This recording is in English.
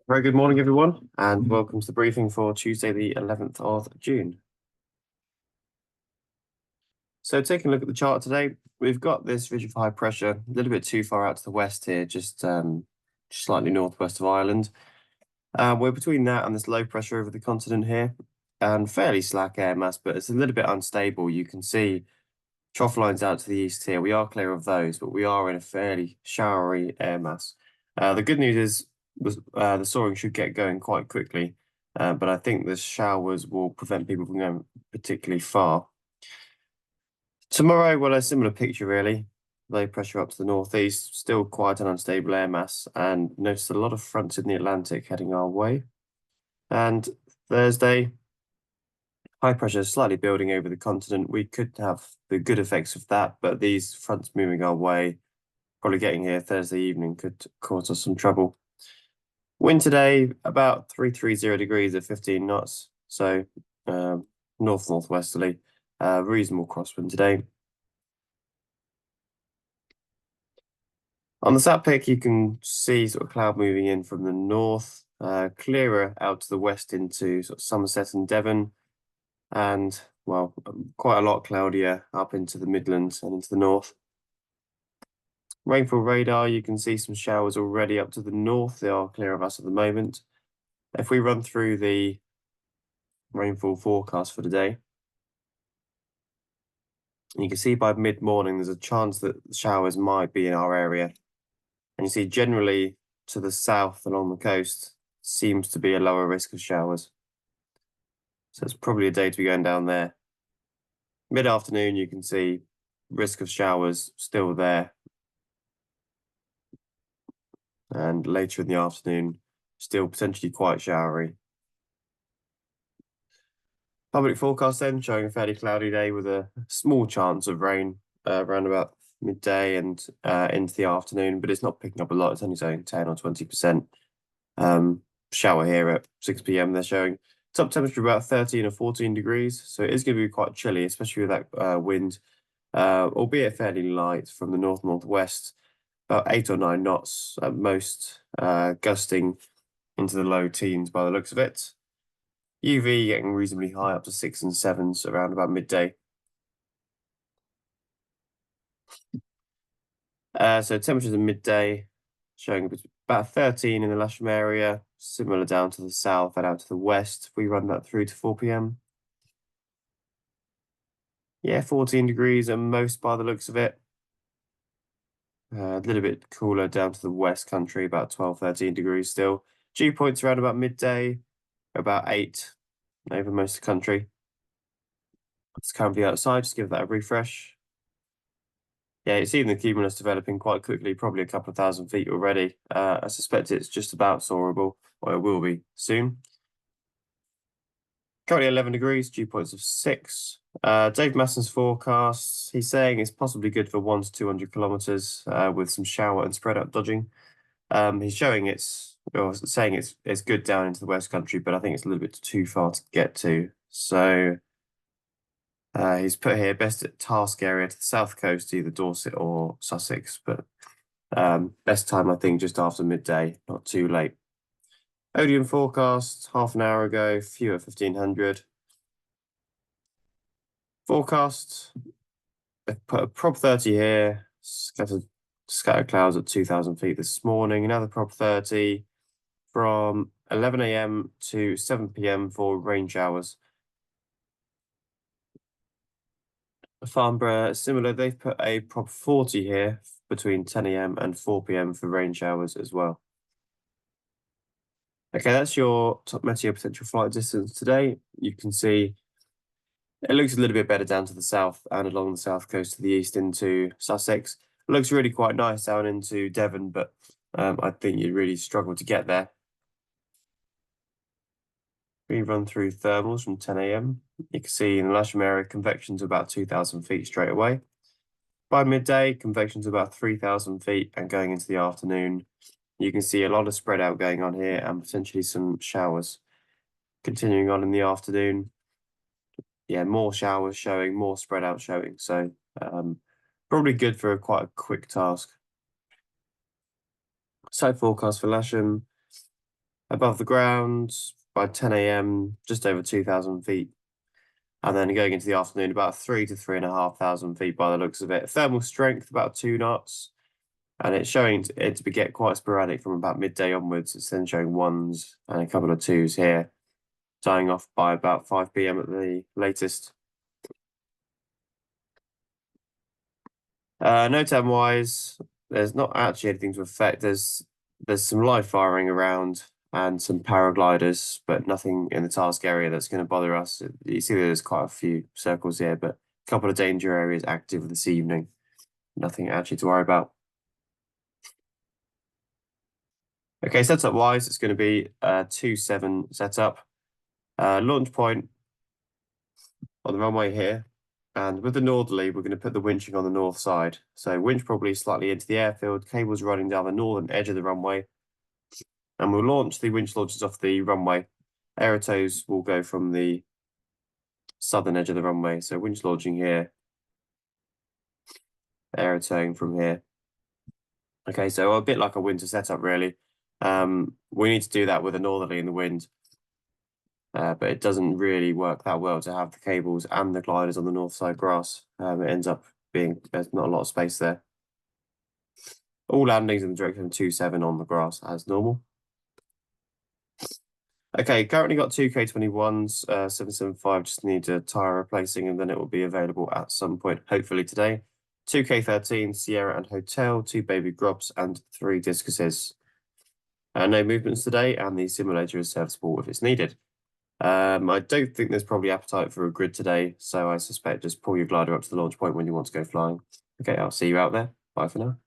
Very good morning, everyone, and welcome to the briefing for Tuesday, the 11th of June. So taking a look at the chart today, we've got this ridge of high pressure a little bit too far out to the west here, just slightly northwest of Ireland. We're between that and this low pressure over the continent here, and fairly slack air mass, but it's a little bit unstable. You can see trough lines out to the east here. We are clear of those, but we are in a fairly showery air mass. The good news is the soaring should get going quite quickly, but I think the showers will prevent people from going particularly far. Tomorrow, well, a similar picture really. Low pressure up to the northeast, still quite an unstable air mass, and notice a lot of fronts in the Atlantic heading our way. And Thursday, high pressure is slightly building over the continent. We could have the good effects of that, but these fronts moving our way, probably getting here Thursday evening, could cause us some trouble. Wind today, about 330 degrees at 15 knots, so north-northwesterly, reasonable crosswind today. On the sat pic, you can see sort of cloud moving in from the north, clearer out to the west into sort of Somerset and Devon, and well, quite a lot cloudier up into the Midlands and into the north. Rainfall radar, you can see some showers already up to the north. They are clear of us at the moment. If we run through the rainfall forecast for today, you can see by mid-morning there's a chance that showers might be in our area. And you see generally to the south along the coast seems to be a lower risk of showers. So it's probably a day to be going down there. Mid-afternoon, you can see risk of showers still there. And later in the afternoon, still potentially quite showery. Public forecast then showing a fairly cloudy day with a small chance of rain around about midday and into the afternoon, but it's not picking up a lot. It's only showing 10 or 20%. Shower here at 6 p.m. they're showing. Top temperature about 13 or 14 degrees, so it is going to be quite chilly, especially with that wind, albeit fairly light from the north-northwest, about 8 or 9 knots at most, gusting into the low teens by the looks of it. UV getting reasonably high up to 6 and 7s around about midday. So temperatures at midday showing about 13 in the Lasham area, similar down to the south and out to the west. We run that through to 4 p.m. Yeah, 14 degrees at most by the looks of it. A little bit cooler down to the west country, about 12, 13 degrees still. Dew points around about midday, about 8 over most of the country. It's currently outside, just give that a refresh. Yeah, you've seen the cumulus developing quite quickly, probably a couple of thousand feet already. I suspect it's just about soarable, or it will be soon. Currently 11 degrees, dew points of 6. Dave Masson's forecast, he's saying it's possibly good for 1 to 200 kilometers with some shower and spread out dodging. He's showing saying it's good down into the West Country, but I think it's a little bit too far to get to. So he's put here best at task area to the south coast, either Dorset or Sussex, but best time I think just after midday, not too late. Odeon forecast half an hour ago, few at 1500. Forecast, I put a prop 30 here, scattered clouds at 2000 feet this morning, another prop 30 from 11 a.m. to 7 p.m. for rain showers. Farnborough, similar, they've put a prop 40 here between 10 a.m. and 4 p.m. for rain showers as well. Okay, that's your top meteo potential flight distance today. You can see it looks a little bit better down to the south and along the south coast to the east into Sussex. It looks really quite nice down into Devon, but I think you'd really struggle to get there. We run through thermals from 10 a.m. You can see in the Lasham area, convection's about 2,000 feet straight away. By midday, convection's about 3,000 feet, and going into the afternoon, you can see a lot of spread out going on here and potentially some showers. Continuing on in the afternoon, yeah, more showers showing, more spread out showing. So Probably good for quite a quick task. Site forecast for Lasham, above the ground by 10 a.m., just over 2,000 feet. And then going into the afternoon, about 3,000 to 3,500 feet by the looks of it. Thermal strength, about 2 knots. And it's showing it to get quite sporadic from about midday onwards. It's then showing ones and a couple of twos here, dying off by about 5 p.m. at the latest. NOTAM wise, there's not actually anything to affect. There's some live firing around and some paragliders, but nothing in the task area that's going to bother us. You see there's quite a few circles here, but a couple of danger areas active this evening. Nothing actually to worry about. Okay, setup wise, it's going to be a 2-7 setup. Launch point on the runway here. And with the northerly, we're going to put the winching on the north side. So winch probably slightly into the airfield, cables running down the northern edge of the runway. And we'll launch the winch launchers off the runway. Aerotows will go from the southern edge of the runway. So winch launching here, aerotowing from here. Okay, so a bit like a winter setup, really. We need to do that with a northerly in the wind. But it doesn't really work that well to have the cables and the gliders on the north side grass. It ends up being, there's not a lot of space there. All landings in the direction of 2-7 on the grass as normal. Okay, currently got two K21s, 775, just need a tyre replacing and then it will be available at some point, hopefully today. Two K13, Sierra and Hotel, two Baby Grubs and three Discuses. No movements today and the simulator is serviceable if it's needed. I don't think there's probably appetite for a grid today, so I suspect just pull your glider up to the launch point when you want to go flying. Okay, I'll see you out there. Bye for now.